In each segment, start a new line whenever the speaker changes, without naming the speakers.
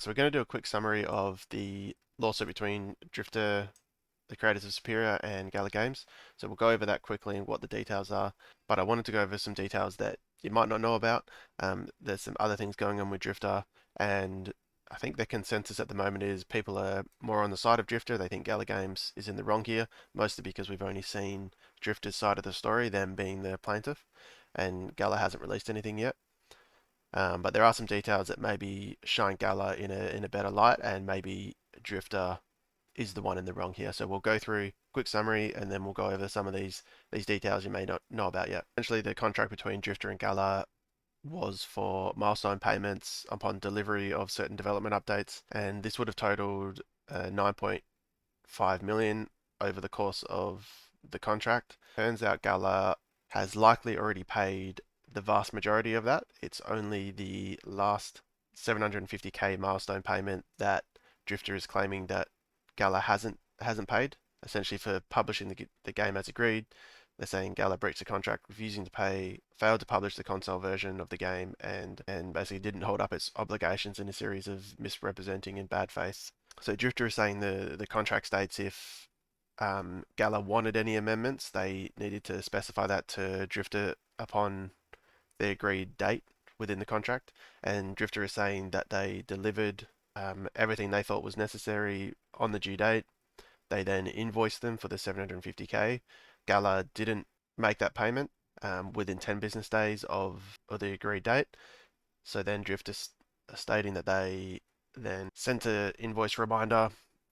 So we're going to do a quick summary of the lawsuit between Drifter, the creators of Superior, and Gala Games. So we'll go over that quickly and what the details are. But I wanted to go over some details that you might not know about. There's some other things going on with Drifter, and I think the consensus at the moment is people are more on the side of Drifter. They think Gala Games is in the wrong here, mostly because we've only seen Drifter's side of the story, them being the plaintiff, and Gala hasn't released anything yet. But there are some details that maybe shine Gala in a better light, and maybe Drifter is the one in the wrong here. So we'll go through a quick summary, and then we'll go over some of these details you may not know about yet. Essentially, the contract between Drifter and Gala was for milestone payments upon delivery of certain development updates, and this would have totaled 9.5 million over the course of the contract. Turns out Gala has likely already paid the vast majority of that. It's only the last 750k milestone payment that Drifter is claiming that Gala hasn't paid. Essentially, for publishing the game as agreed, they're saying Gala breached the contract, refusing to pay, failed to publish the console version of the game, and basically didn't hold up its obligations in a series of misrepresenting in bad faith. So Drifter is saying the contract states if Gala wanted any amendments, they needed to specify that to Drifter upon the agreed date within the contract. And Drifter is saying that they delivered everything they thought was necessary on the due date. They then invoiced them for the 750k. Gala didn't make that payment within 10 business days of the agreed date. So then Drifter stating that they then sent an invoice reminder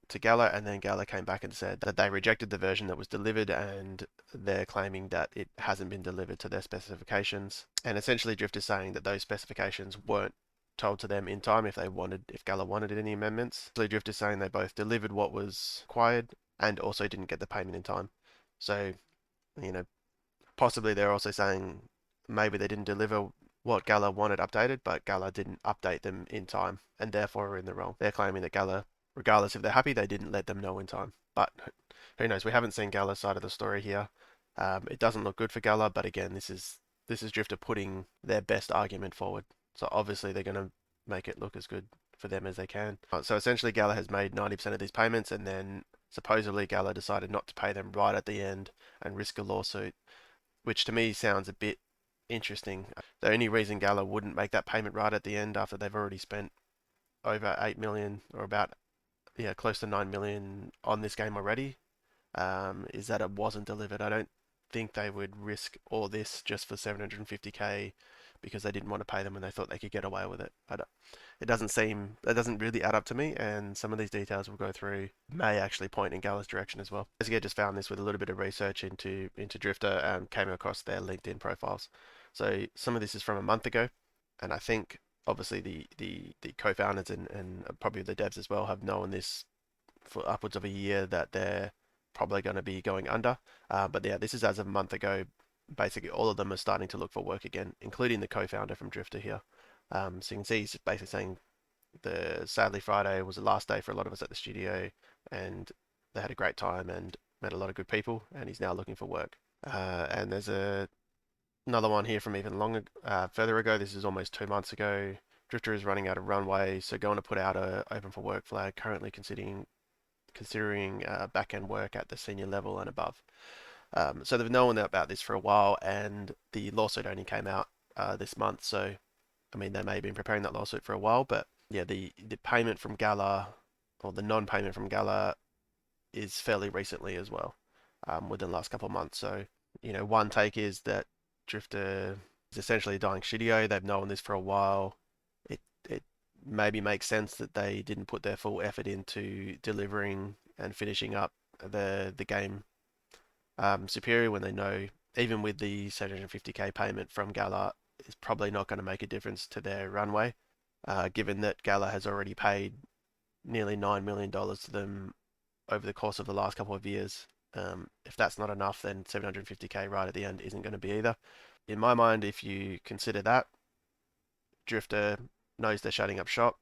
to Gala, and then Gala came back and said that they rejected the version that was delivered, and they're claiming that it hasn't been delivered to their specifications. And essentially, Drifter's saying that those specifications weren't told to them in time if Gala wanted any amendments. So Drifter's saying they both delivered what was required and also didn't get the payment in time. So, you know, possibly they're also saying maybe they didn't deliver what Gala wanted updated, but Gala didn't update them in time, and therefore are in the wrong. They're claiming that Gala, regardless if they're happy, they didn't let them know in time. But who knows? We haven't seen Gala's side of the story here. It doesn't look good for Gala, but again, this is Drifter putting their best argument forward. So obviously they're going to make it look as good for them as they can. So essentially, Gala has made 90% of these payments, and then supposedly Gala decided not to pay them right at the end and risk a lawsuit, which to me sounds a bit interesting. The only reason Gala wouldn't make that payment right at the end after they've already spent over 8 million or about close to 9 million on this game already is that it wasn't delivered. I don't think they would risk all this just for 750k because they didn't want to pay them when they thought they could get away with it. That doesn't really add up to me, and some of these details we'll go through may actually point in Gala's direction as well. Basically, I just found this with a little bit of research into Drifter and came across their LinkedIn profiles. So some of this is from a month ago, and I think obviously the co-founders and probably the devs as well have known this for upwards of a year that they're probably going to be going under. But yeah, this is as of a month ago. Basically, all of them are starting to look for work again, including the co-founder from Drifter here. So you can see he's basically saying sadly Friday was the last day for a lot of us at the studio, and they had a great time and met a lot of good people, and he's now looking for work. And there's another one here from even longer, further ago. This is almost 2 months ago. Drifter is running out of runway, so going to put out a open for work flag. Currently considering back end work at the senior level and above. So they've known about this for a while, and the lawsuit only came out this month. So I mean, they may have been preparing that lawsuit for a while, but yeah, the payment from Gala or the non-payment from Gala is fairly recently as well, within the last couple of months. So one take is that Drifter is essentially a dying studio. They've known this for a while. It maybe makes sense that they didn't put their full effort into delivering and finishing up the game Superior when they know even with the 750k payment from Gala is probably not going to make a difference to their runway, given that Gala has already paid nearly $9 million to them over the course of the last couple of years. If that's not enough, then 750k right at the end isn't going to be either. In my mind, if you consider that, Drifter knows they're shutting up shop.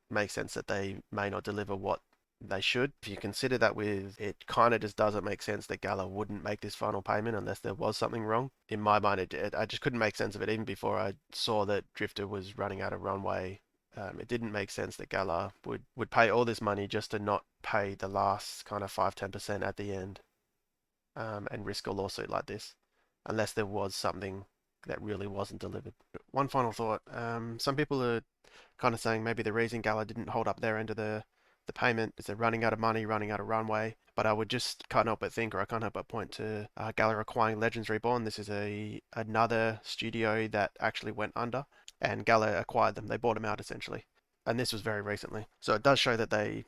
Makes sense that they may not deliver what they should. If you consider that with it, kind of just doesn't make sense that Gala wouldn't make this final payment unless there was something wrong. In my mind, I just couldn't make sense of it even before I saw that Drifter was running out of runway It didn't make sense that Gala would pay all this money just to not pay the last kind of 5-10% at the end, and risk a lawsuit like this, unless there was something that really wasn't delivered. One final thought. Some people are kind of saying maybe the reason Gala didn't hold up their end of the payment is they're running out of money, running out of runway. But I would just can't help but think, or I can't help but point to Gala acquiring Legends Reborn. This is another studio that actually went under, and Gala acquired them. They bought them out essentially, and this was very recently. So it does show that they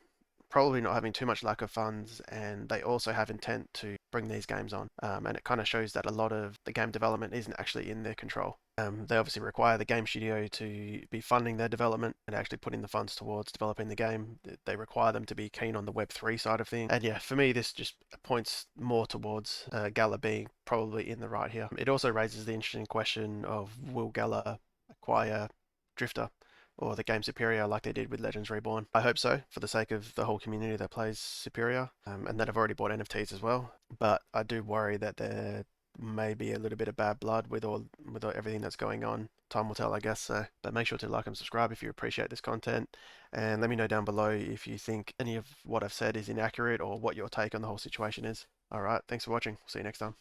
probably not having too much lack of funds, and they also have intent to bring these games on. And it kind of shows that a lot of the game development isn't actually in their control. They obviously require the game studio to be funding their development and actually putting the funds towards developing the game. They require them to be keen on the Web3 side of things. And yeah, for me, this just points more towards Gala being probably in the right here. It also raises the interesting question of, will Gala acquire Drifter or the game Superior like they did with Legends Reborn? I hope so, for the sake of the whole community that plays Superior, and that have already bought NFTs as well. But I do worry that there may be a little bit of bad blood with everything that's going on. Time will tell, I guess. So, but make sure to like and subscribe if you appreciate this content, and let me know down below if you think any of what I've said is inaccurate or what your take on the whole situation is. All right, thanks for watching. See you next time.